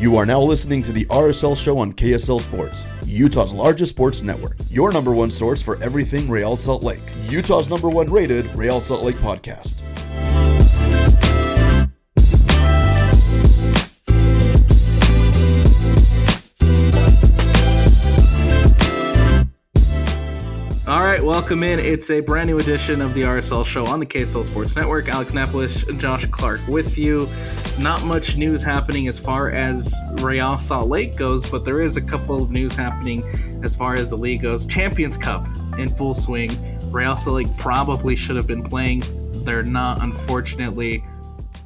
You are now listening to the RSL Show on KSL Sports, Utah's largest sports network. Your number one source for everything Real Salt Lake. Utah's number one rated Real Salt Lake podcast. All right, welcome in. It's a brand new edition of the RSL Show on the KSL Sports Network. Alex Napoles, Josh Clark with you. Not much news happening as far as Real Salt Lake goes, but there is a couple of news happening as far as the league goes. Champions Cup in full swing. Real Salt Lake probably should have been playing. They're not, unfortunately,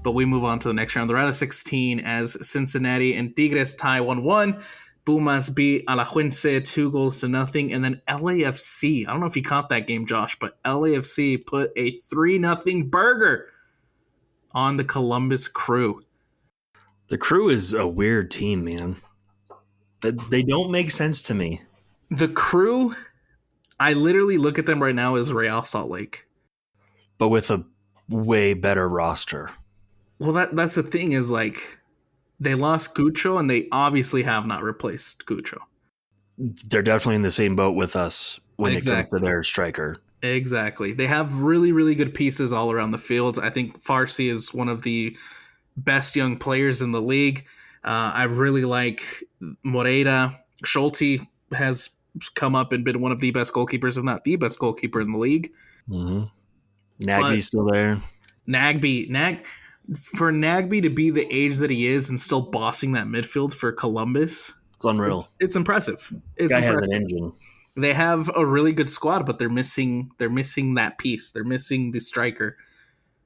but we move on to the next round. The round of 16 as Cincinnati and Tigres tie 1-1. Pumas beat Alajuelense 2-0, and then LAFC. I don't know if you caught that game, Josh, but LAFC put a 3-0 burger on the Columbus Crew. The Crew is a weird team, man. They don't make sense to me. The Crew, I literally look at them right now as Real Salt Lake, but with a way better roster. Well, that's the thing is, like, they lost Gucho, and they obviously have not replaced Gucho. They're definitely in the same boat with us when it comes to their striker. Exactly. They have really, really good pieces all around the field. I think Farsi is one of the best young players in the league. I really like Moreira. Schulte has come up and been one of the best goalkeepers, if not the best goalkeeper in the league. Mm-hmm. Nagby's still there. For Nagby to be the age that he is and still bossing that midfield for Columbus, it's unreal. It's impressive. It's Guy impressive. has an engine. They have a really good squad, but they're missing that piece. They're missing the striker.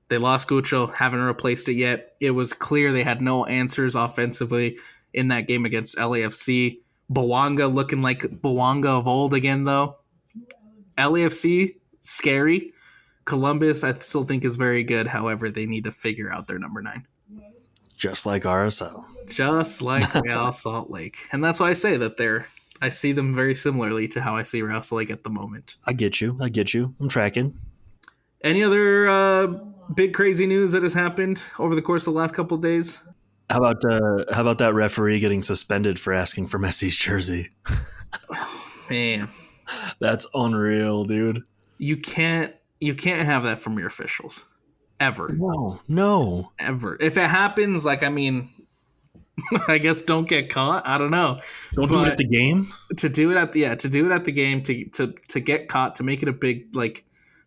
They lost Gucho, haven't replaced it yet. It was clear they had no answers offensively in that game against LAFC. Bouanga looking like Bouanga of old again, though. LAFC, scary. Columbus, I still think, is very good. However, they need to figure out their number 9. Just like RSL. Just like Real Salt Lake. And that's why I say that I see them very similarly to how I see Real Salt Lake at the moment. I get you. I'm tracking. Any other big crazy news that has happened over the course of the last couple of days? How about that referee getting suspended for asking for Messi's jersey? Oh, man. That's unreal, dude. You can't have that from your officials. Ever. No. Ever. If it happens, I guess don't get caught. I don't know. Don't do it at the game? To do it at the game, to get caught, to make it a big,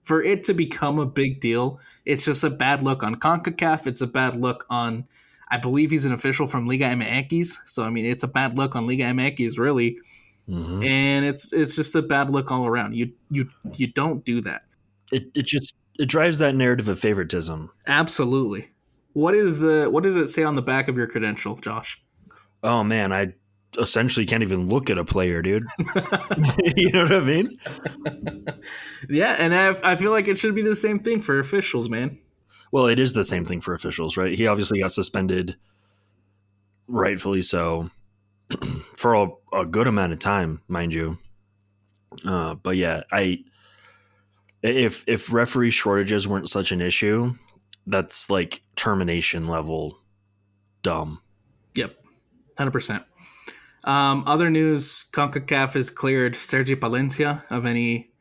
for it to become a big deal, it's just a bad look on CONCACAF. It's a bad look on, I believe he's an official from Liga MX. So, I mean, it's a bad look on Liga MX, really. Mm-hmm. And it's just a bad look all around. You don't do that. It drives that narrative of favoritism. Absolutely. What does it say on the back of your credential, Josh? Oh man, I essentially can't even look at a player, dude. You know what I mean? Yeah, and I feel like it should be the same thing for officials, man. Well, it is the same thing for officials, right? He obviously got suspended, rightfully so, for a good amount of time, mind you. But yeah, If referee shortages weren't such an issue, that's like termination level dumb. Yep, 100%. Other news, CONCACAF has cleared Sergi Palencia of any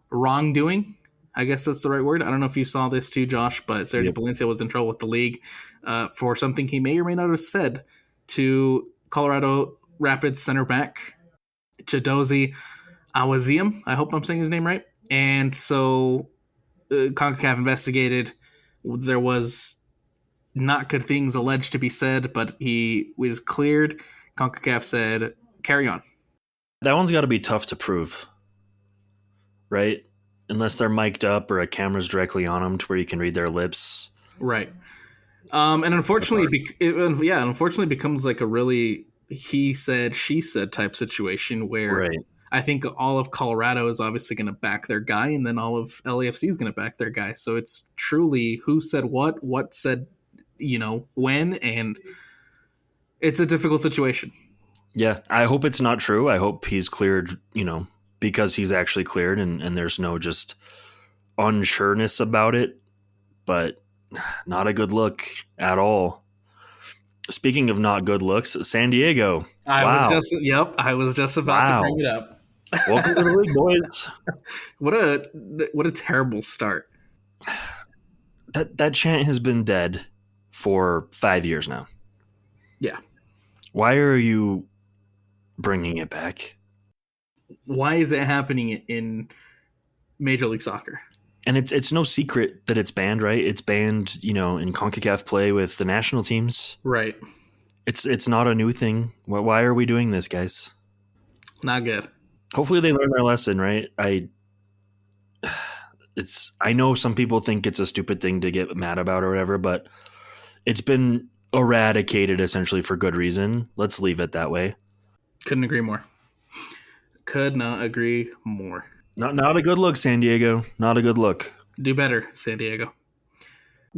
wrongdoing. I guess that's the right word. I don't know if you saw this too, Josh, but Sergi Palencia was in trouble with the league for something he may or may not have said to Colorado Rapids center back Chidozie Awaziem. I hope I'm saying his name right. And so CONCACAF investigated. There was not good things alleged to be said, but he was cleared. CONCACAF said, carry on. That one's got to be tough to prove, right? Unless they're mic'd up or a camera's directly on them to where you can read their lips. Right. And unfortunately, unfortunately becomes like a really he said, she said type situation where right. I think all of Colorado is obviously going to back their guy, and then all of LAFC is going to back their guy. So it's truly who said what said, when, and it's a difficult situation. Yeah, I hope it's not true. I hope he's cleared, because he's actually cleared and there's no just unsureness about it, but not a good look at all. Speaking of not good looks, San Diego. I was just about to bring it up. Welcome to the league, boys. What a terrible start. That chant has been dead for 5 years now. Yeah. Why are you bringing it back? Why is it happening in Major League Soccer? And it's no secret that it's banned, right? It's banned, in CONCACAF play with the national teams. Right. It's not a new thing. Why are we doing this, guys? Not good. Hopefully they learn their lesson, right? I know some people think it's a stupid thing to get mad about or whatever, but it's been eradicated essentially for good reason. Let's leave it that way. Couldn't agree more. Could not agree more. Not a good look, San Diego. Not a good look. Do better, San Diego.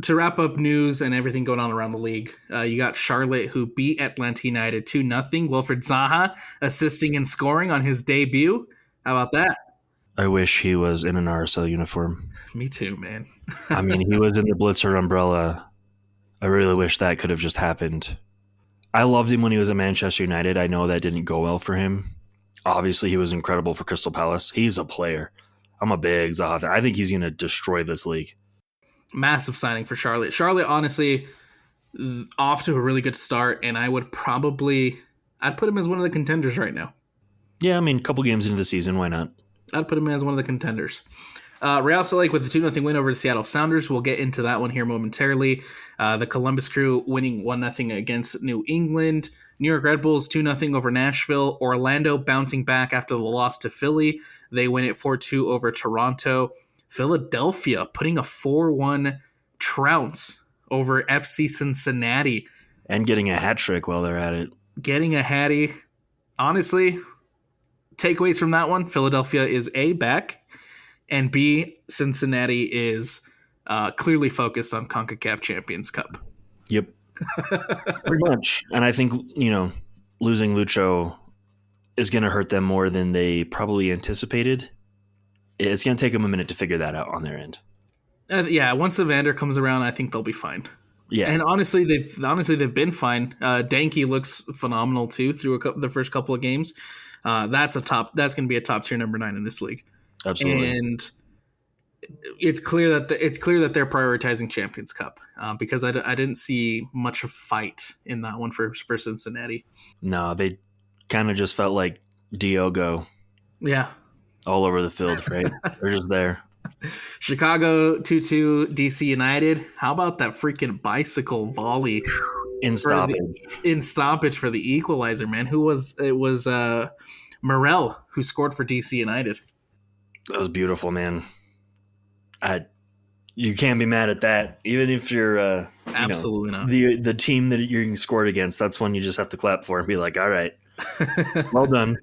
To wrap up news and everything going on around the league, you got Charlotte, who beat Atlanta United 2-0. Wilfred Zaha assisting and scoring on his debut. How about that? I wish he was in an RSL uniform. Me too, man. I mean, he was in the Blitzer umbrella. I really wish that could have just happened. I loved him when he was at Manchester United. I know that didn't go well for him. Obviously, he was incredible for Crystal Palace. He's a player. I'm a big Zaha fan. I think he's going to destroy this league. Massive signing for Charlotte. Charlotte, honestly, off to a really good start, and I'd put him as one of the contenders right now. Yeah, I mean, a couple games into the season, why not? I'd put him as one of the contenders. Real Salt Lake with a 2-0 win over the Seattle Sounders. We'll get into that one here momentarily. The Columbus Crew winning 1-0 against New England. New York Red Bulls 2-0 over Nashville. Orlando bouncing back after the loss to Philly. They win it 4-2 over Toronto. Philadelphia putting a 4-1 trounce over FC Cincinnati. And getting a hat trick while they're at it. Getting a hattie. Honestly, takeaways from that one, Philadelphia is A, back, and B, Cincinnati is clearly focused on CONCACAF Champions Cup. Yep. Pretty much. And I think, losing Lucho is going to hurt them more than they probably anticipated. It's going to take them a minute to figure that out on their end. Once Evander comes around, I think they'll be fine. Yeah, and honestly, they've been fine. Danke looks phenomenal too through the first couple of games. That's going to be a top tier number 9 in this league. Absolutely. And it's clear that they're prioritizing Champions Cup because I didn't see much of fight in that one for Cincinnati. No, they kind of just felt like Diogo. Yeah. All over the field, right? They're just there. Chicago 2-2 DC United. How about that freaking bicycle volley in stoppage for the equalizer, man? It was Morel who scored for DC United. That was beautiful, man. You can't be mad at that, even if you're absolutely not the team that you're getting scored against. That's one you just have to clap for and be like, all right, well done.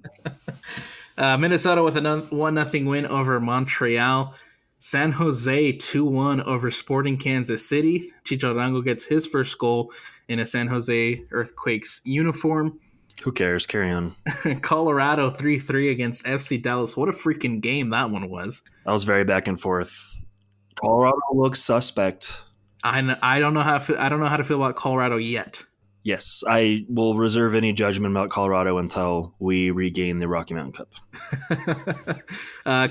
Minnesota with a 1-0 win over Montreal. San Jose 2-1 over Sporting Kansas City. Chicho Arango gets his first goal in a San Jose Earthquakes uniform. Who cares? Carry on. Colorado 3-3 against FC Dallas. What a freaking game that one was. That was very back and forth. Colorado looks suspect. I don't know how to feel about Colorado yet. Yes, I will reserve any judgment about Colorado until we regain the Rocky Mountain Cup.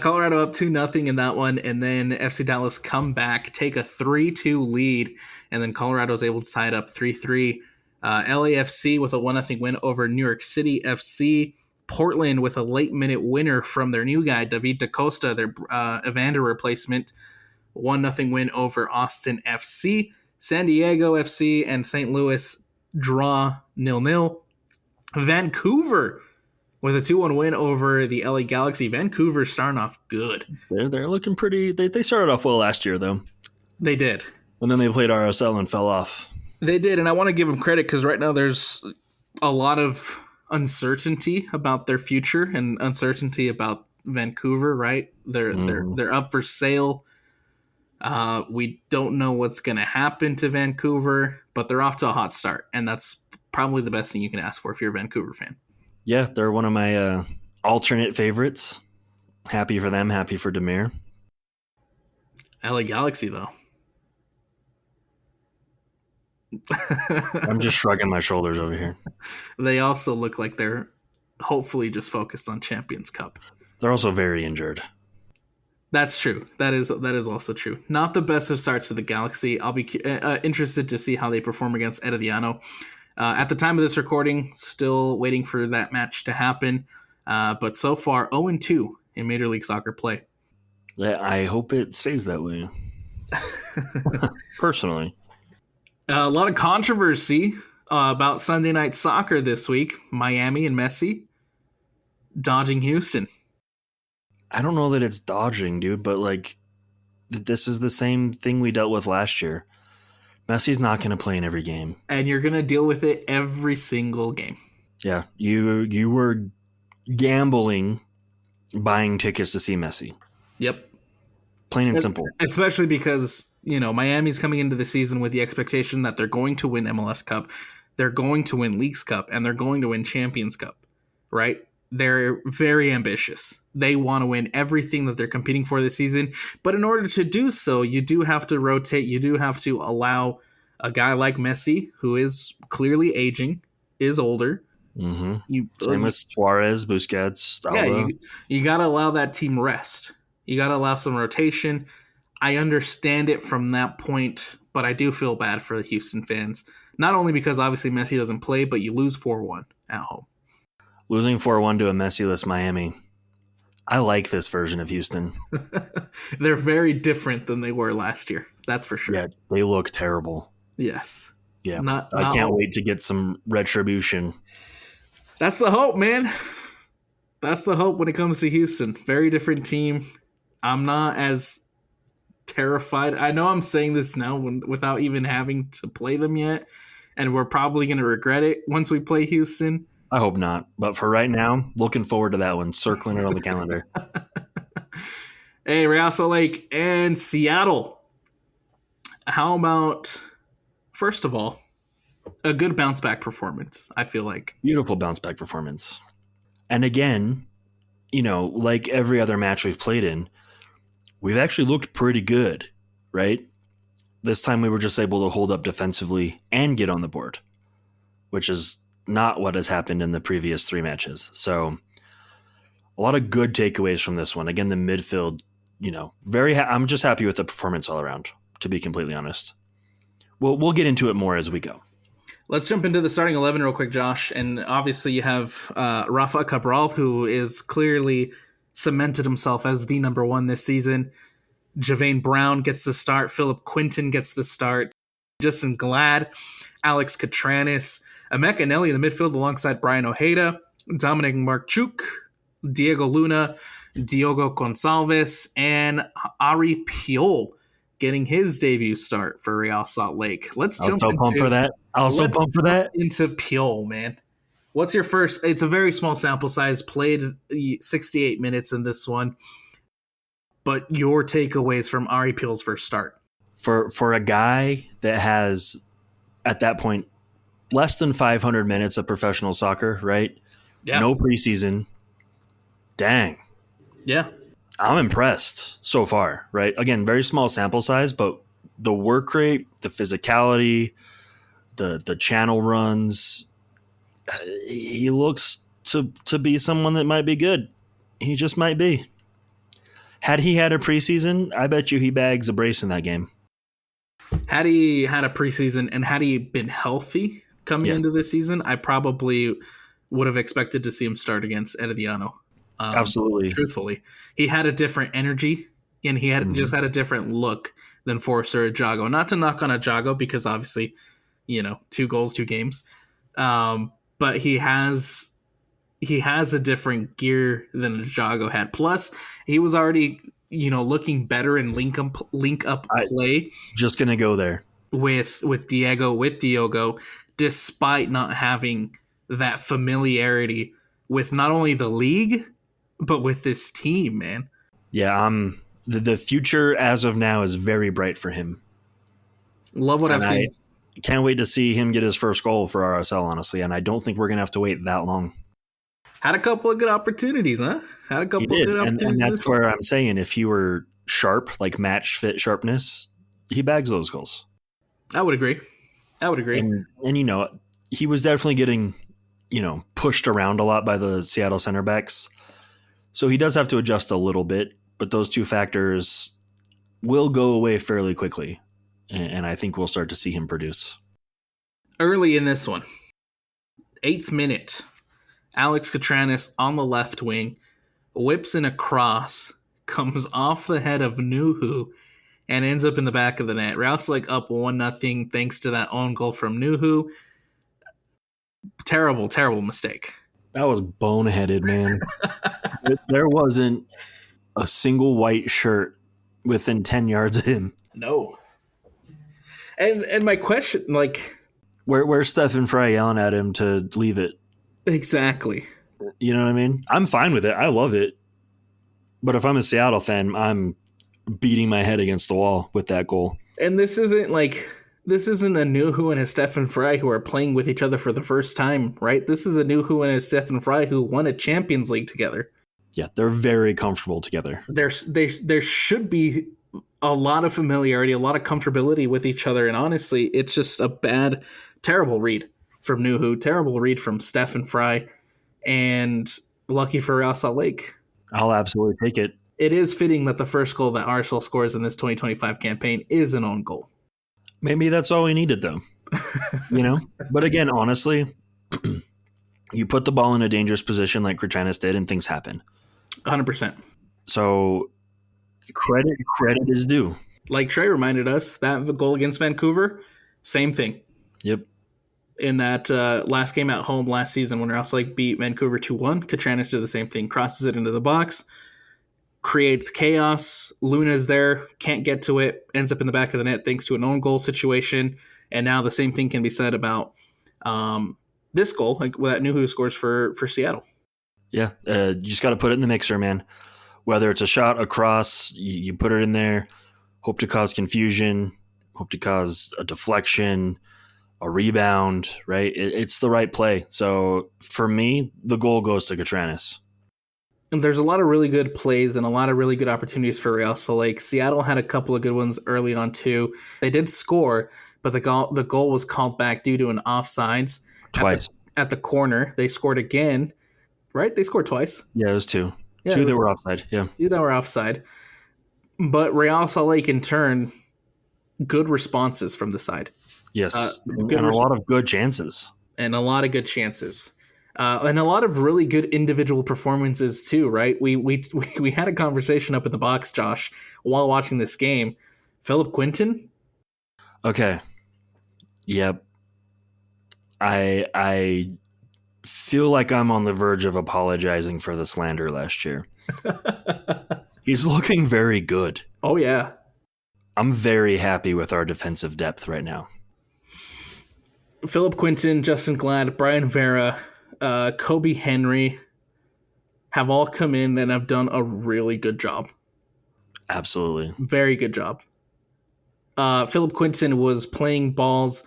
Colorado up 2-0 in that one, and then FC Dallas come back, take a 3-2 lead, and then Colorado is able to tie it up 3-3. LAFC with a 1-0 win over New York City FC. Portland with a late-minute winner from their new guy, David Da Costa, their Evander replacement. 1-0 win over Austin FC. San Diego FC and St. Louis draw 0-0. Vancouver with a 2-1 win over the LA Galaxy. Vancouver starting off good. They're looking pretty. They started off well last year, though. They did. And then they played RSL and fell off. They did, and I want to give them credit because right now there's a lot of uncertainty about their future and uncertainty about Vancouver, right? They're up for sale. We don't know what's going to happen to Vancouver, but they're off to a hot start, and that's probably the best thing you can ask for if you're a Vancouver fan. Yeah, they're one of my alternate favorites. Happy for them, happy for Demir. LA Galaxy, though. I'm just shrugging my shoulders over here. They also look like they're hopefully just focused on Champions Cup. They're also very injured. That's true. That is also true. Not the best of starts to the Galaxy. I'll be interested to see how they perform against Herediano. At the time of this recording, still waiting for that match to happen. But so far, 0-2 in Major League Soccer play. Yeah, I hope it stays that way. Personally. A lot of controversy about Sunday Night Soccer this week. Miami and Messi dodging Houston. I don't know that it's dodging, dude, but like this is the same thing we dealt with last year. Messi's not going to play in every game. And you're going to deal with it every single game. Yeah, you were gambling buying tickets to see Messi. Yep. Plain and simple. Especially because, Miami's coming into the season with the expectation that they're going to win MLS Cup, they're going to win Leagues Cup, and they're going to win Champions Cup, right? They're very ambitious. They want to win everything that they're competing for this season. But in order to do so, you do have to rotate. You do have to allow a guy like Messi, who is clearly aging, is older. Mm-hmm. Same with Suarez, Busquets, Alba. Yeah, you got to allow that team rest. You got to allow some rotation. I understand it from that point, but I do feel bad for the Houston fans. Not only because obviously Messi doesn't play, but you lose 4-1 at home. Losing 4-1 to a Messi-less Miami. I like this version of Houston. They're very different than they were last year. That's for sure. Yeah, they look terrible. Yes. Yeah. I can't wait to get some retribution. That's the hope, man. That's the hope when it comes to Houston. Very different team. I'm not as terrified. I know I'm saying this now without even having to play them yet, and we're probably going to regret it once we play Houston. I hope not. But for right now, looking forward to that one, circling it on the calendar. Hey, Real Salt Lake and Seattle. How about, first of all, a good bounce back performance, I feel like. Beautiful bounce back performance. And again, like every other match we've played in, we've actually looked pretty good, right? This time we were just able to hold up defensively and get on the board, which is not what has happened in the previous 3 matches. So a lot of good takeaways from this one. Again, the midfield, I'm just happy with the performance all around, to be completely honest. We'll get into it more as we go. Let's jump into the starting 11 real quick, Josh. And obviously you have Rafa Cabral, who is clearly cemented himself as the number 1 this season. Javane Brown gets the start. Philip Quinton gets the start. Justin Glad, Alex Catranis, Emeka Nelly in the midfield alongside Brian Ojeda, Dominic Marchuk, Diego Luna, Diogo Gonçalves, and Ari Piol getting his debut start for Real Salt Lake. I was so pumped for that. Into Piol, man. What's your first? It's a very small sample size. Played 68 minutes in this one. But your takeaways from Ari Piol's first start. For a guy that has, at that point, less than 500 minutes of professional soccer, right? Yeah. No preseason. Dang. Yeah. I'm impressed so far, right? Again, very small sample size, but the work rate, the physicality, the channel runs, he looks to be someone that might be good. He just might be. Had he had a preseason, I bet you he bags a brace in that game. Had he had a preseason and had he been healthy coming into this season, I probably would have expected to see him start against Herediano. Absolutely. Truthfully. He had a different energy, and he had just had a different look than Forster Ajago. Not to knock on Ajago, because obviously, 2 goals, 2 games. But he has a different gear than Ajago had. Plus, he was already, looking better in link up play. Just gonna go there with Diogo, despite not having that familiarity with not only the league, but with this team, man. Yeah, the future as of now is very bright for him. Love what I've seen. Can't wait to see him get his first goal for RSL, honestly, and I don't think we're going to have to wait that long. Had a couple of good opportunities, huh? And that's where I'm saying if he were sharp, like match fit sharpness, he bags those goals. I would agree. I would agree. And you know, he was definitely getting, you know, pushed around a lot by the Seattle center backs. So he does have to adjust a little bit, but those two factors will go away fairly quickly. And I think we'll start to see him produce. Early in this one, 8th minute, Alex Catranis on the left wing, whips in a cross, comes off the head of Nuhu, and ends up in the back of the net. Real Salt Lake up 1-0 thanks to that own goal from Nuhu. Terrible, terrible mistake. That was boneheaded, man. There wasn't a single white shirt within 10 yards of him. No. And my question, like... Where's Stephen Fry yelling at him to leave it? Exactly. You know what I mean? I'm fine with it. I love it. But if I'm a Seattle fan, I'm beating my head against the wall with that goal. And this isn't a Nuhu and a Stephen Fry who are playing with each other for the first time, right? This is a Nuhu and a Stephen Fry who won a Champions League together. Yeah, they're very comfortable together. There should be a lot of familiarity, a lot of comfortability with each other, and honestly, it's just a bad, terrible read from Nuhu, terrible read from Stephen Fry, and lucky for Real Salt Lake. I'll absolutely take it. It is fitting that the first goal that RSL scores in this 2025 campaign is an own goal. Maybe that's all we needed, though. You know? But again, honestly, you put the ball in a dangerous position like Krachanis did, and things happen. 100%. So credit is due. Like Trey reminded us, that goal against Vancouver, same thing. Yep. In that last game at home last season when Real Salt Lake beat Vancouver 2-1, Catranis did the same thing. Crosses it into the box, creates chaos. Luna's there, can't get to it, ends up in the back of the net thanks to an own goal situation. And now the same thing can be said about this goal, like that Nuhu scores for Seattle. Yeah, you just got to put it in the mixer, man. Whether it's a shot, a cross, you put it in there, hope to cause confusion, hope to cause a deflection, a rebound, right? It's the right play. So for me, the goal goes to Catranis. And there's a lot of really good plays and a lot of really good opportunities for Real Salt Lake. Seattle had a couple of good ones early on too. They did score, but the goal was called back due to an offsides. Twice. At the corner. They scored again, right? They scored twice. Yeah, it was two. Yeah, two that were offside. Yeah. Two that were offside. But Real Salt Lake, in turn, good responses from the side. Yes. And a lot of good chances. And a lot of good chances. And a lot of really good individual performances too, right? We had a conversation up in the box, Josh, while watching this game. Philip Quinton. Okay. Yep. I feel like I'm on the verge of apologizing for the slander last year. He's looking very good. Oh, yeah. I'm very happy with our defensive depth right now. Philip Quinton, Justin Glad, Brian Vera, Kobe Henry have all come in and have done a really good job. Absolutely. Very good job. Philip Quinton was playing balls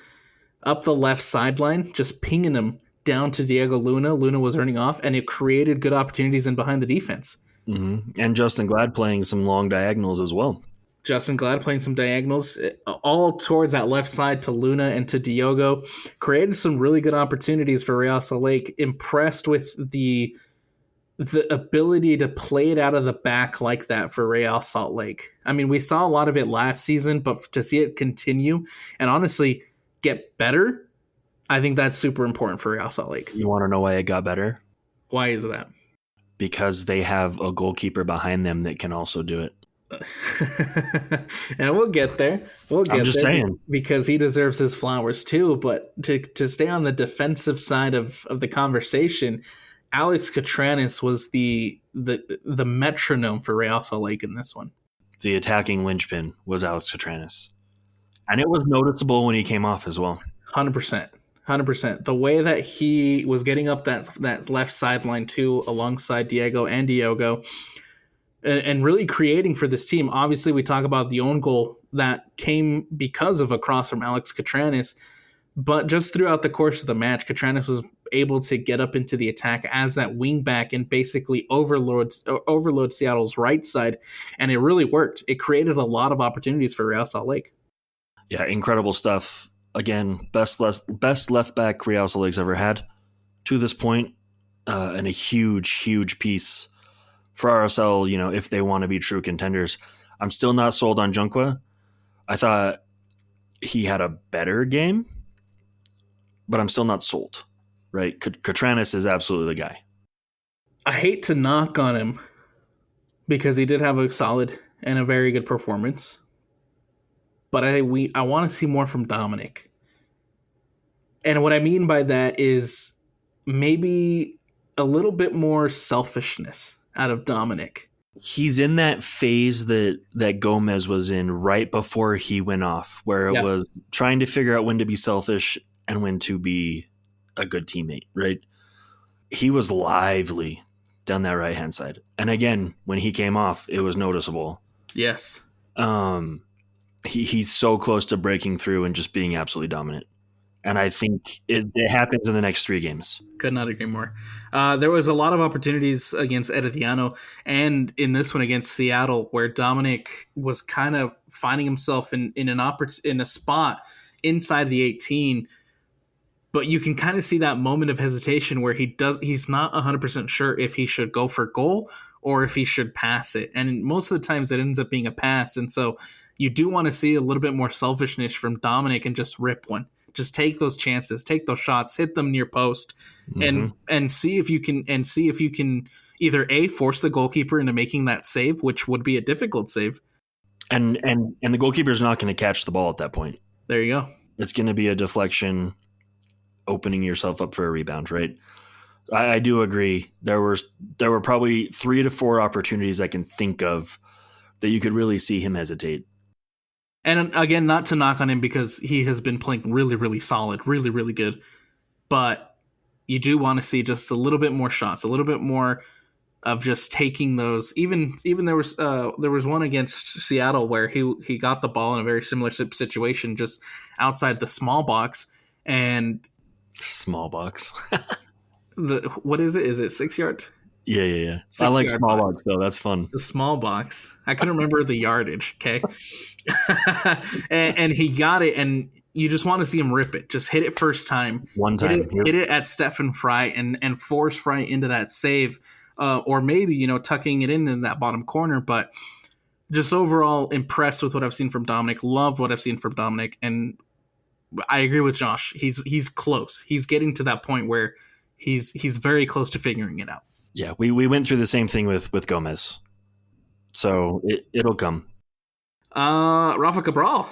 up the left sideline, just pinging them down to Diego Luna. Luna was earning off, and it created good opportunities in behind the defense. Mm-hmm. And Justin Glad playing some long diagonals as well. Justin Glad playing some diagonals, all towards that left side to Luna and to Diogo. Created some really good opportunities for Real Salt Lake. Impressed with the ability to play it out of the back like that for Real Salt Lake. I mean, we saw a lot of it last season, but to see it continue and honestly get better, I think that's super important for Real Salt Lake. You want to know why it got better? Why is that? Because they have a goalkeeper behind them that can also do it. And we'll get there. I'm just saying. Because he deserves his flowers too. But to stay on the defensive side of the conversation, Alex Catranis was the metronome for Real Salt Lake in this one. The attacking linchpin was Alex Catranis. And it was noticeable when he came off as well. 100%. 100%. The way that he was getting up that left sideline too, alongside Diego and Diogo, and really creating for this team. Obviously, we talk about the own goal that came because of a cross from Alex Catranis, but just throughout the course of the match, Catranis was able to get up into the attack as that wing back and basically overload Seattle's right side, and it really worked. It created a lot of opportunities for Real Salt Lake. Yeah, incredible stuff. again, best left back Real Salt Lake's ever had to this point, and a huge piece for RSL, if they want to be true contenders. I'm still not sold on Junqua. I thought he had a better game, but I'm still not sold, right? Katranis is absolutely the guy. I hate to knock on him because he did have a solid and a very good performance, but I want to see more from Dominic. And what I mean by that is maybe a little bit more selfishness out of Dominic. He's in that phase that Gomez was in right before he went off, where it was trying to figure out when to be selfish and when to be a good teammate, right? He was lively down that right-hand side. And again, when he came off, it was noticeable. Yes. He's so close to breaking through and just being absolutely dominant. And I think it happens in the next 3 games. Could not agree more. There was a lot of opportunities against Herediano and in this one against Seattle where Dominic was kind of finding himself in a spot inside the 18. But you can kind of see that moment of hesitation where he's not 100% sure if he should go for goal or if he should pass it. And most of the times it ends up being a pass. And so you do want to see a little bit more selfishness from Dominic and just rip one. Just take those chances, take those shots, hit them near post, and see if you can either A, force the goalkeeper into making that save, which would be a difficult save. And the goalkeeper's not going to catch the ball at that point. There you go. It's going to be a deflection, opening yourself up for a rebound, right? I do agree. There were probably 3 to 4 opportunities I can think of that you could really see him hesitate. And again, not to knock on him because he has been playing really, really solid, really, really good. But you do want to see just a little bit more shots, a little bit more of just taking those. Even there was one against Seattle where he got the ball in a very similar situation, just outside the small box. And small box. What is it? Is it 6 yard? Yeah. I like small box though. That's fun. The small box. I couldn't remember the yardage. Okay. and he got it, and you just want to see him rip it. Just hit it first time. One time. Hit it at Stefan Fry and force Fry into that save. Or maybe, tucking it in that bottom corner. But just overall impressed with what I've seen from Dominic. Love what I've seen from Dominic. And I agree with Josh. He's close. He's getting to that point where he's very close to figuring it out. Yeah, we went through the same thing with Gomez. So it'll come. Rafa Cabral.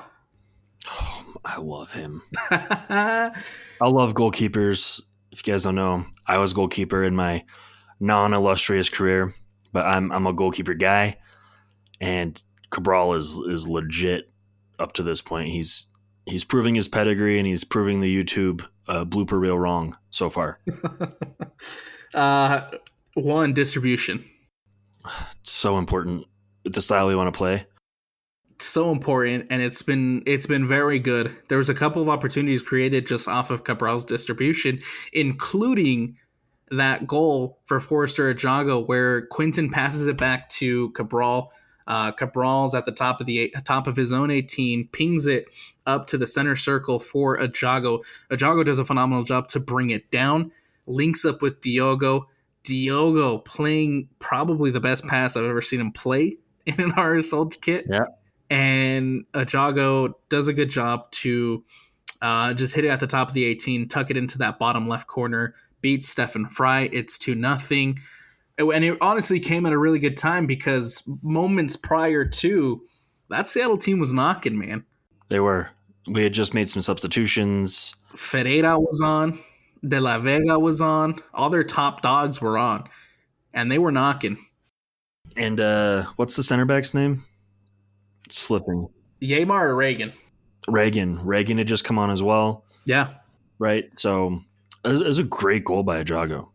Oh, I love him. I love goalkeepers. If you guys don't know, I was goalkeeper in my non-illustrious career, but I'm a goalkeeper guy, and Cabral is legit up to this point. He's proving his pedigree, and he's proving the YouTube blooper reel wrong so far. One, distribution. It's so important. The style we want to play. So important, and it's been very good. There was a couple of opportunities created just off of Cabral's distribution, including that goal for Forrester Ajago where Quinton passes it back to Cabral. Cabral's at the top of his own 18, pings it up to the center circle for Ajago. Ajago does a phenomenal job to bring it down, links up with Diogo. Diogo playing probably the best pass I've ever seen him play in an RSL kit. Yeah. And Ajago does a good job to just hit it at the top of the 18, tuck it into that bottom left corner, beat Stefan Fry. It's 2-0. And it honestly came at a really good time because moments prior to that Seattle team was knocking, man. They were. We had just made some substitutions. Ferreira was on. De La Vega was on. All their top dogs were on. And they were knocking. And what's the center back's name? It's slipping. Yamar or Reagan? Reagan had just come on as well. Yeah. Right? So it was a great goal by Ajago.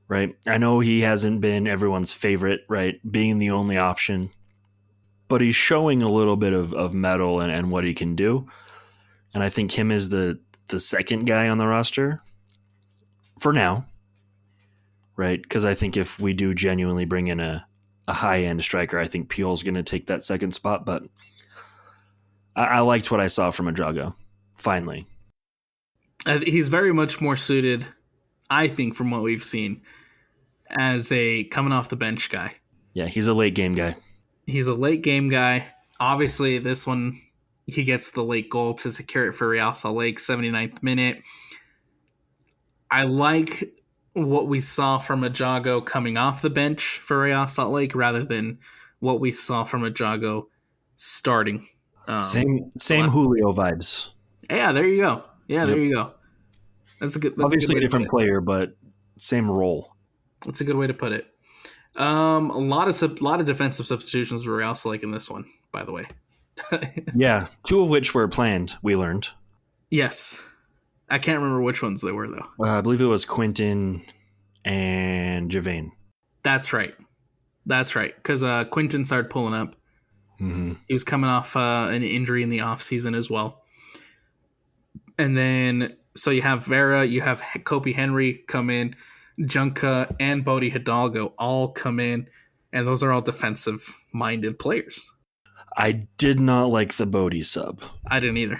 Right? I know he hasn't been everyone's favorite, right? Being the only option. But he's showing a little bit of mettle and what he can do. And I think him as the second guy on the roster for now. Right? Because I think if we do genuinely bring in a high-end striker, I think Puel's going to take that second spot. But I liked what I saw from Ajago. finally. He's very much more suited, I think, from what we've seen, as a coming off the bench guy. Yeah, he's a late game guy. He's a late game guy. Obviously, this one, he gets the late goal to secure it for Real Salt Lake, 79th minute. I like what we saw from Ajago coming off the bench for Real Salt Lake rather than what we saw from Ajago starting. Same Julio vibes. Yeah, there you go. Yeah, there you go. That's a good. That's Obviously a good a different player, but same role. That's a good way to put it. A lot of defensive substitutions were also like in this one, by the way. Yeah, 2 of which were planned. We learned. Yes, I can't remember which ones they were though. I believe it was Quinton and Javane. That's right. Because Quinton started pulling up. Mm-hmm. He was coming off an injury in the offseason as well. And then, so you have Vera, you have Kobe Henry come in, Junka and Bodie Hidalgo all come in, and those are all defensive-minded players. I did not like the Bodie sub. I didn't either.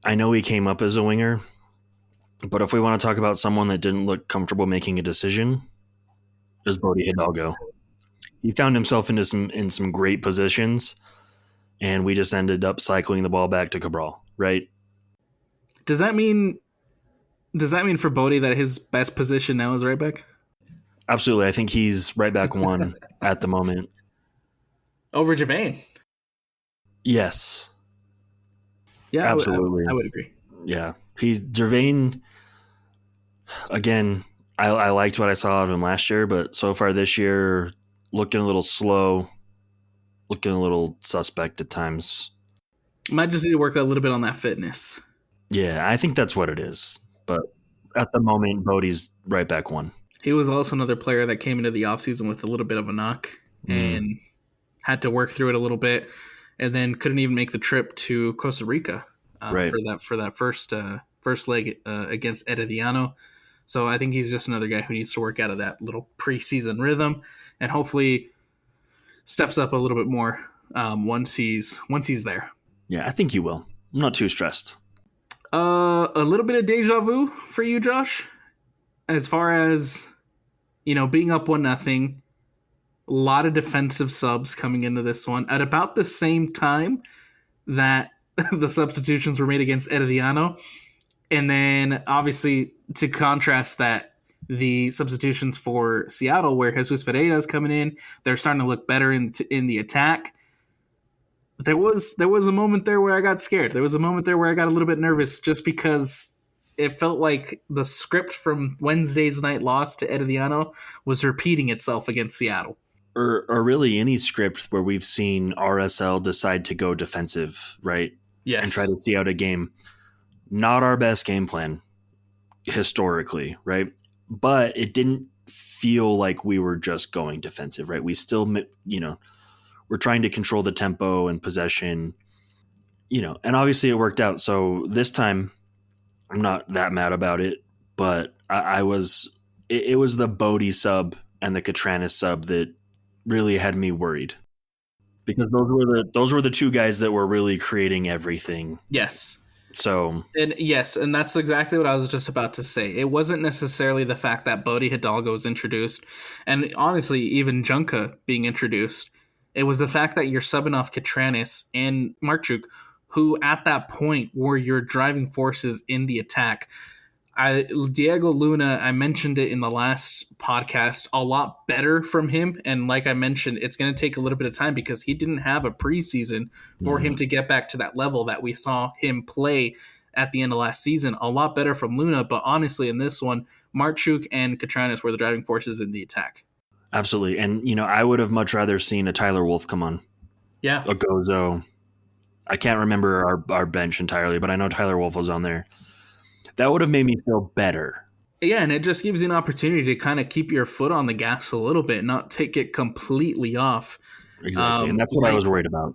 I know he came up as a winger, but if we want to talk about someone that didn't look comfortable making a decision, it was Bodie Hidalgo. He found himself in some great positions, and we just ended up cycling the ball back to Cabral, right? Does that mean for Bodie that his best position now is right back? Absolutely. I think he's right back one at the moment. Over Javane? Yes. Yeah, absolutely. I would agree. Yeah. Javane, again, I liked what I saw of him last year, but so far this year, looking a little slow, looking a little suspect at times. Might just need to work a little bit on that fitness. Yeah, I think that's what it is. But at the moment, Bodie's right back one. He was also another player that came into the offseason with a little bit of a knock and had to work through it a little bit, and then couldn't even make the trip to Costa Rica for that first leg against Herediano. So I think he's just another guy who needs to work out of that little preseason rhythm and hopefully steps up a little bit more once he's there. Yeah, I think he will. I'm not too stressed. A little bit of deja vu for you, Josh, as far as being up 1-0. A lot of defensive subs coming into this one at about the same time that the substitutions were made against Herediano. And then, obviously, to contrast that, the substitutions for Seattle, where Jesus Ferreira is coming in, they're starting to look better in the attack. There was a moment there where I got scared. There was a moment there where I got a little bit nervous just because it felt like the script from Wednesday's night loss to Herediano was repeating itself against Seattle. Or really any script where we've seen RSL decide to go defensive, right? Yes. And try to see out a game. Not our best game plan historically, right? But it didn't feel like we were just going defensive, right? We still, we're trying to control the tempo and possession, and obviously it worked out. So this time I'm not that mad about it, but it was the Bodie sub and the Catranis sub that really had me worried, because those were the 2 guys that were really creating everything. Yes. So and that's exactly what I was just about to say. It wasn't necessarily the fact that Bodie Hidalgo was introduced, and honestly, even Junka being introduced. It was the fact that you're subbing off Catranis and Marchuk, who at that point were your driving forces in the attack. Diego Luna, I mentioned it in the last podcast, a lot better from him. And like I mentioned, it's going to take a little bit of time because he didn't have a preseason for him to get back to that level that we saw him play at the end of last season. A lot better from Luna. But honestly, in this one, Marchuk and Catranis were the driving forces in the attack. Absolutely. And, I would have much rather seen a Tyler Wolf come on. Yeah. A Gozo. I can't remember our bench entirely, but I know Tyler Wolf was on there. That would have made me feel better. Yeah, and it just gives you an opportunity to kind of keep your foot on the gas a little bit, not take it completely off. Exactly, and that's what I was worried about.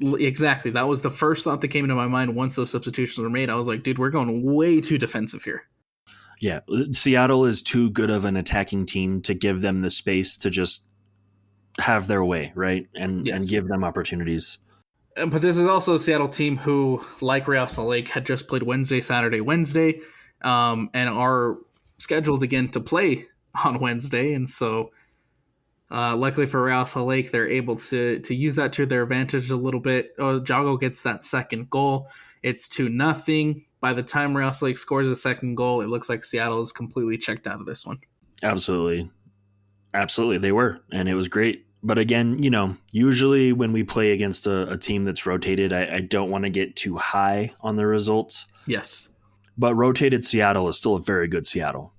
Exactly. That was the first thought that came into my mind once those substitutions were made. I was like, dude, we're going way too defensive here. Yeah, Seattle is too good of an attacking team to give them the space to just have their way, right? And give them opportunities. But this is also a Seattle team who, like Real Salt Lake, had just played Wednesday, Saturday, Wednesday, and are scheduled again to play on Wednesday. And so, luckily for Real Salt Lake, they're able to use that to their advantage a little bit. Jago gets that second goal. It's 2-0. By the time Real Salt Lake scores the second goal, it looks like Seattle is completely checked out of this one. Absolutely. Absolutely, they were. And it was great. But again, usually when we play against a team that's rotated, I don't want to get too high on the results. Yes. But rotated Seattle is still a very good Seattle.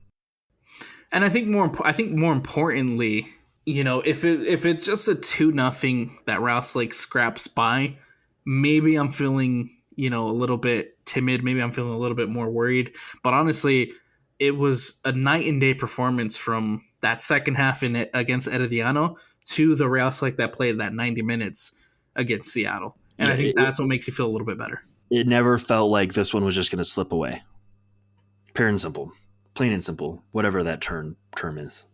And I think more importantly, if it's just a 2-0 that Rouse Lake scraps by, maybe I'm feeling, a little bit timid. Maybe I'm feeling a little bit more worried. But honestly, it was a night and day performance from that second half against Herediano to the Rouse Lake that played that 90 minutes against Seattle. And I think that's what makes you feel a little bit better. It never felt like this one was just going to slip away. Pure and simple. Plain and simple. Whatever that term is.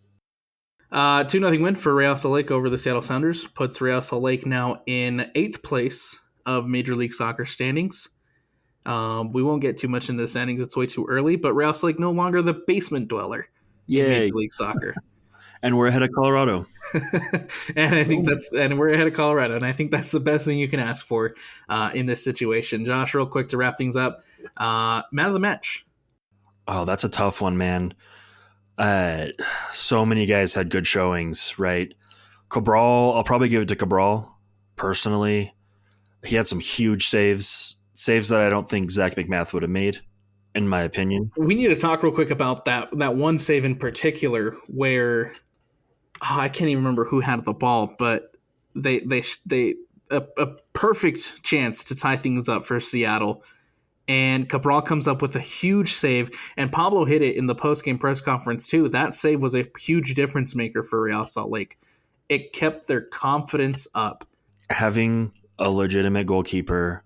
2-0 win for Real Salt Lake over the Seattle Sounders puts Real Salt Lake now in 8th place of Major League Soccer standings. We won't get too much into the standings. It's way too early, but Real Salt Lake no longer the basement dweller in Major League Soccer. And we're ahead of Colorado. and we're ahead of Colorado. And I think that's the best thing you can ask for in this situation. Josh, real quick to wrap things up. Man of the match. Oh, that's a tough one, man. So many guys had good showings, right? Cabral, I'll probably give it to Cabral, personally. He had some huge saves that I don't think Zach McMath would have made, in my opinion. We need to talk real quick about that one save in particular where I can't even remember who had the ball, but they a perfect chance to tie things up for Seattle. And Cabral comes up with a huge save, and Pablo hit it in the post-game press conference too. That save was a huge difference maker for Real Salt Lake. It kept their confidence up. Having a legitimate goalkeeper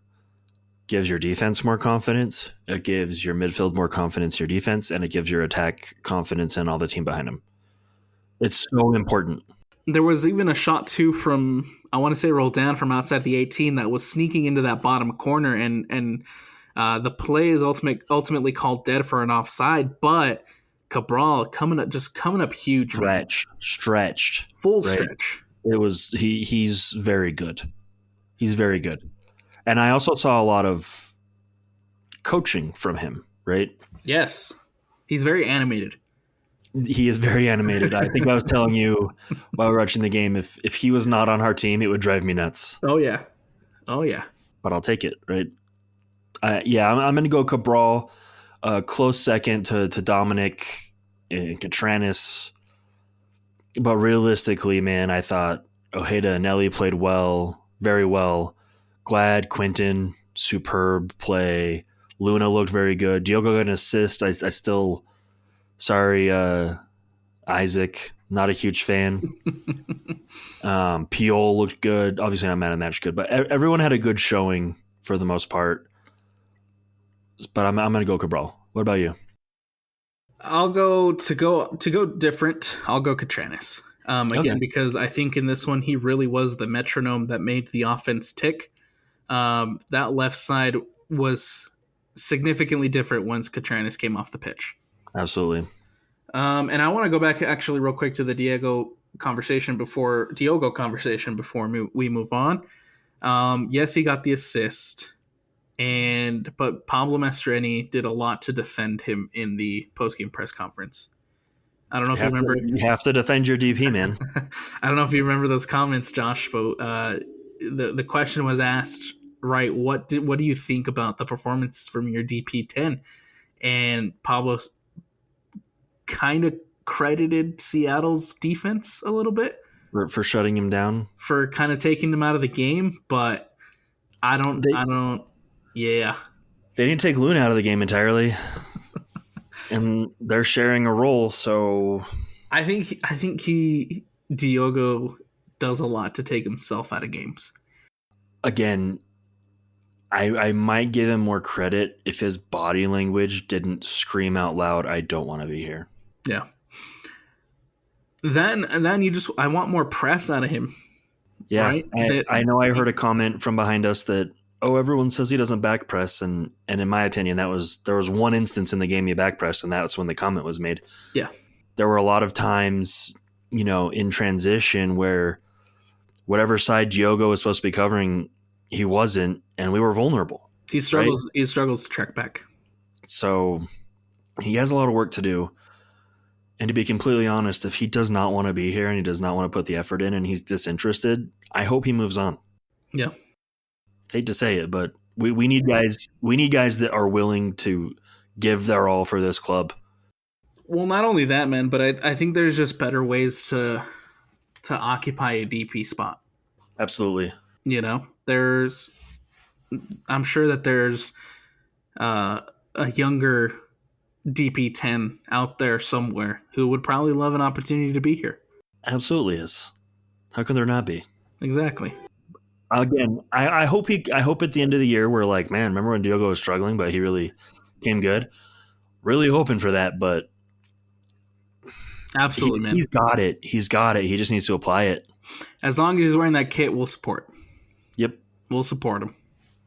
gives your defense more confidence. It gives your midfield more confidence, your defense, and it gives your attack confidence in all the team behind him. It's so important. There was even a shot too from, I want to say, Roldan from outside the 18 that was sneaking into that bottom corner, and the play is ultimately called dead for an offside, but Cabral coming up huge. Stretched. Full right? stretch. It was he's very good. He's very good. And I also saw a lot of coaching from him, right? Yes. He's very animated. He is very animated. I think I was telling you while we were watching the game, if he was not on our team, it would drive me nuts. Oh, yeah. But I'll take it, right? I'm going to go Cabral, close second to Dominic and Catranis. But realistically, man, I thought Ojeda and Nelly played well, very well. Glad, Quinton, superb play. Luna looked very good. Diogo got an assist. I still, sorry, Isaac, not a huge fan. Piol looked good. Obviously not man of the match good, but everyone had a good showing for the most part. But I'm going to go Cabral. What about you? I'll go different. I'll go Catranis. Again, because I think in this one he really was the metronome that made the offense tick. That left side was significantly different once Catranis came off the pitch. Absolutely. And I want to go back actually real quick to the Diogo conversation before we move on. Yes, he got the assist. But Pablo Mastreni did a lot to defend him in the post-game press conference. I don't know if you remember. You have to defend your DP, man. I don't know if you remember those comments, Josh. But the question was asked, right? What do you think about the performance from your DP 10? And Pablo kind of credited Seattle's defense a little bit for shutting him down, for kind of taking them out of the game. But I don't. Yeah. They didn't take Luna out of the game entirely. And they're sharing a role, so I think Diogo does a lot to take himself out of games. Again, I might give him more credit if his body language didn't scream out loud, I don't want to be here. Yeah. Then I want more press out of him. Yeah, right? I know I heard a comment from behind us that, oh, everyone says he doesn't back press, and in my opinion, there was one instance in the game he back pressed, and that's when the comment was made. Yeah. There were a lot of times, in transition where whatever side Diogo was supposed to be covering, he wasn't, and we were vulnerable. He struggles. Right? He struggles to track back. So he has a lot of work to do. And to be completely honest, if he does not want to be here and he does not want to put the effort in and he's disinterested, I hope he moves on. Yeah. Hate to say it, but we need guys. We need guys that are willing to give their all for this club. Well, not only that, man, but I think there's just better ways to occupy a DP spot. Absolutely. I'm sure that there's a younger DP10 out there somewhere who would probably love an opportunity to be here. Absolutely is. How can there not be? Exactly. Again, I hope at the end of the year we're like, man, remember when Diogo was struggling, but he really came good? Really hoping for that, but absolutely, man. He's got it. He just needs to apply it. As long as he's wearing that kit, we'll support. Yep. We'll support him.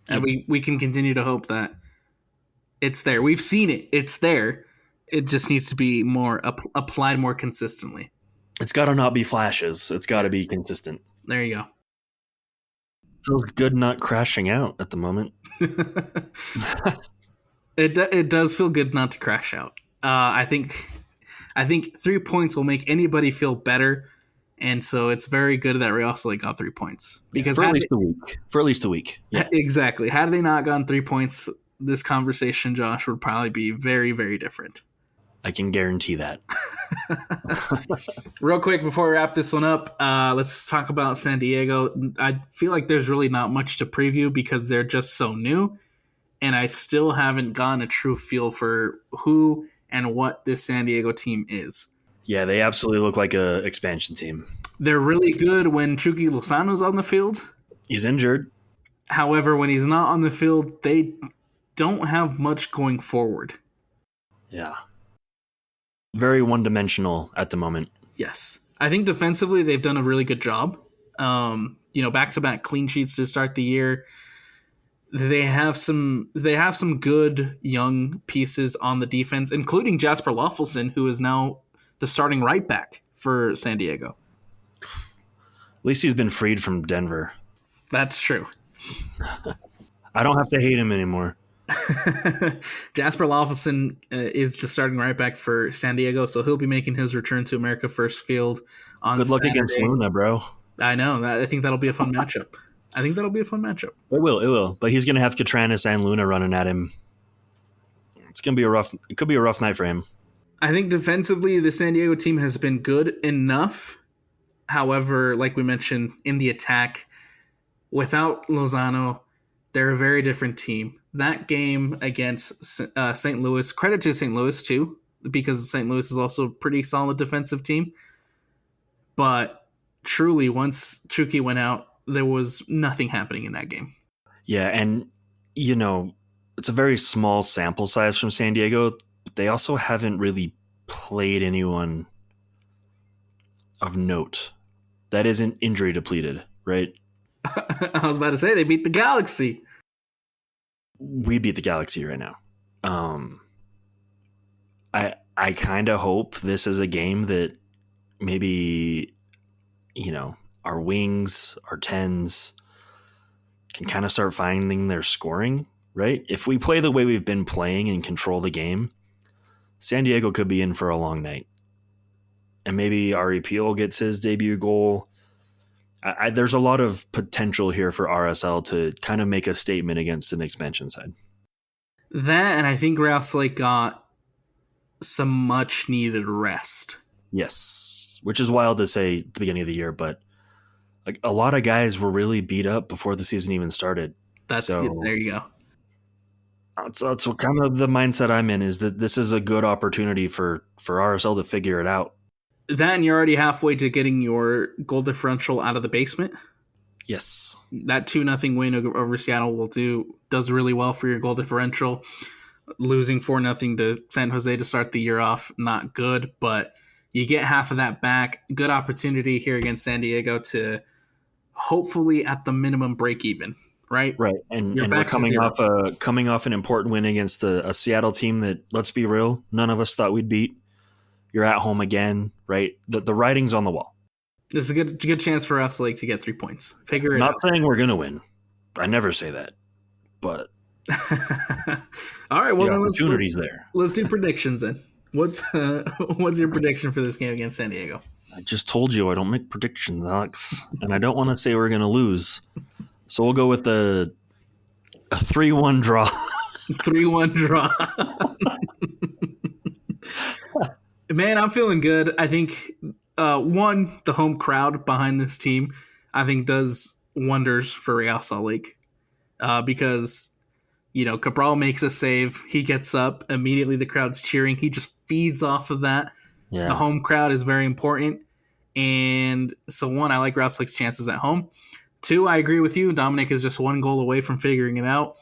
And we can continue to hope that it's there. We've seen it. It's there. It just needs to be more applied more consistently. It's got to not be flashes. It's got to be consistent. There you go. Feels good not crashing out at the moment. It does feel good not to crash out. I think 3 points will make anybody feel better, and so it's very good that Real Salt Lake got 3 points because for at least a week. Yeah. Exactly. Had they not gotten 3 points, this conversation, Josh, would probably be very, very different. I can guarantee that. Real quick before we wrap this one up, let's talk about San Diego. I feel like there's really not much to preview because they're just so new, and I still haven't gotten a true feel for who and what this San Diego team is. Yeah, they absolutely look like an expansion team. They're really good when Chucky Lozano's on the field. He's injured. However, when he's not on the field, they don't have much going forward. Yeah. Very one-dimensional at the moment. Yes. I think defensively they've done a really good job. Back-to-back clean sheets to start the year. They have some good young pieces on the defense, including Jasper Loffelson, who is now the starting right back for San Diego. At least he's been freed from Denver. That's true. I don't have to hate him anymore. Jasper Loffelson is the starting right back for San Diego, so he'll be making his return to America First Field on Good luck Saturday. Against Luna, bro. I know. I think that'll be a fun matchup. It will. But he's going to have Catranis and Luna running at him. It could be a rough night for him. I think defensively, the San Diego team has been good enough. However, like we mentioned, in the attack, without Lozano, they're a very different team. That game against St. Louis, credit to St. Louis too, because St. Louis is also a pretty solid defensive team. But truly, once Chucky went out, there was nothing happening in that game. Yeah, and, it's a very small sample size from San Diego. But they also haven't really played anyone of note that isn't injury depleted, right? I was about to say they beat the Galaxy. We beat the Galaxy right now. I kind of hope this is a game that maybe, our wings, our 10s can kind of start finding their scoring, right? If we play the way we've been playing and control the game, San Diego could be in for a long night. And maybe Ari Peel gets his debut goal. There's a lot of potential here for RSL to kind of make a statement against an expansion side. That, and I think Real Salt Lake got some much needed rest. Yes, which is wild to say at the beginning of the year, but like a lot of guys were really beat up before the season even started. There you go. That's what kind of the mindset I'm in, is that this is a good opportunity for RSL to figure it out. That, and you're already halfway to getting your goal differential out of the basement. Yes. That 2-0 win over Seattle does really well for your goal differential. Losing 4-0 to San Jose to start the year off, not good, but you get half of that back. Good opportunity here against San Diego to hopefully at the minimum break even, right? Right, and we're coming off an important win against a Seattle team that, let's be real, none of us thought we'd beat. You're at home again, right? The writing's on the wall. This is a good chance for us, like, to get 3 points. Figure it out. Not saying we're gonna win. I never say that, but all right. Well, the then opportunity's there. Let's do predictions then. What's your prediction for this game against San Diego? I just told you I don't make predictions, Alex, and I don't want to say we're gonna lose. So we'll go with a 3-1 draw. 3-1 draw. Man, I'm feeling good. I think the home crowd behind this team, I think, does wonders for Real Salt Lake because, Cabral makes a save. He gets up. Immediately the crowd's cheering. He just feeds off of that. Yeah. The home crowd is very important. And so, 1, I like Real Salt Lake's chances at home. 2, I agree with you. Dominic is just 1 goal away from figuring it out.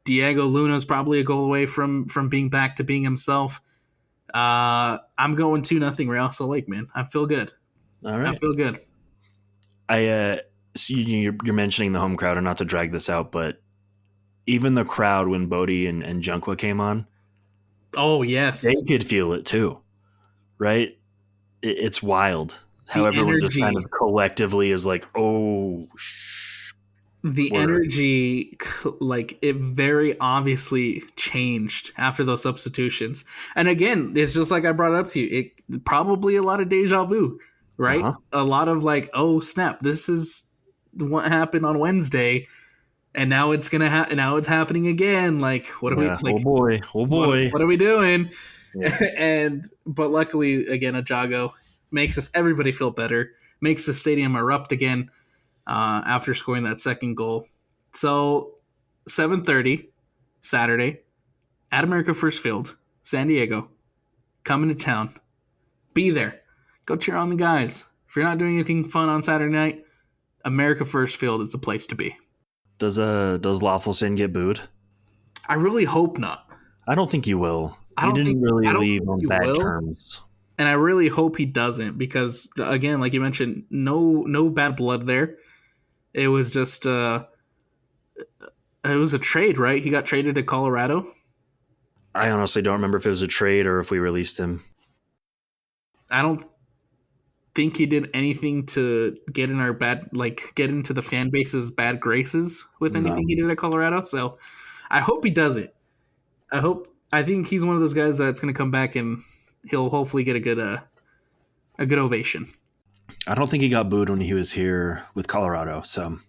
Diego Luna is probably a goal away from being back to being himself. I'm going 2-0 Real Salt Lake, man. I feel good. All right. I feel good. So you're mentioning the home crowd, and not to drag this out, but even the crowd when Bodie and Junqua came on, oh yes, they could feel it too, right? It's wild how everyone just kind of collectively is like, oh. The energy, like, it very obviously changed after those substitutions. And again, it's just like I brought it up to you. It probably a lot of deja vu, right? Uh-huh. A lot of like, oh snap, this is what happened on Wednesday, and now it's gonna happen. Now it's happening again. Like, what are we? Like, oh boy! What are we doing? Yeah. But luckily, again, Ajago makes everybody feel better, makes the stadium erupt again. After scoring that second goal. So 7:30 Saturday at America First Field, San Diego, coming to town. Be there. Go cheer on the guys. If you're not doing anything fun on Saturday night, America First Field is the place to be. Does Lawful Sin get booed? I really hope not. I don't think he will. He didn't really leave on bad terms. And I really hope he doesn't because, again, like you mentioned, no bad blood there. It was just it was a trade, right? He got traded to Colorado. I honestly don't remember if it was a trade or if we released him. I don't think he did anything to get into the fan base's bad graces with anything he did at Colorado. So I hope he doesn't. I think he's one of those guys that's going to come back and he'll hopefully get a good ovation. I don't think he got booed when he was here with Colorado. So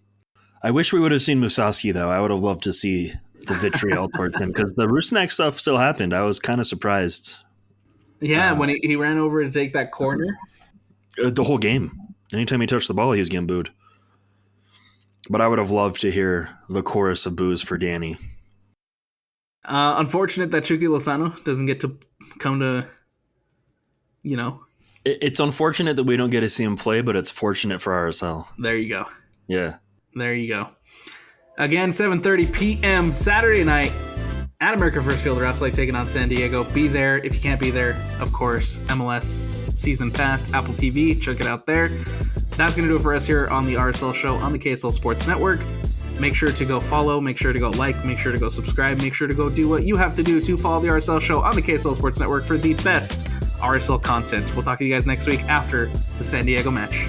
I wish we would have seen Musaski, though. I would have loved to see the vitriol towards him because the Rusnak stuff still happened. I was kind of surprised. Yeah, when he ran over to take that corner. The whole game. Anytime he touched the ball, he was getting booed. But I would have loved to hear the chorus of boos for Danny. Unfortunate that Chucky Lozano doesn't get to come to, It's unfortunate that we don't get to see him play, but it's fortunate for RSL. There you go. Yeah. There you go. Again, 7:30 p.m. Saturday night at America First Field, RSL taking on San Diego. Be there. If you can't be there, of course, MLS Season Pass, Apple TV. Check it out there. That's going to do it for us here on the RSL Show on the KSL Sports Network. Make sure to go follow, make sure to go like, make sure to go subscribe, make sure to go do what you have to do to follow the RSL Show on the KSL Sports Network for the best RSL content. We'll talk to you guys next week after the San Diego match.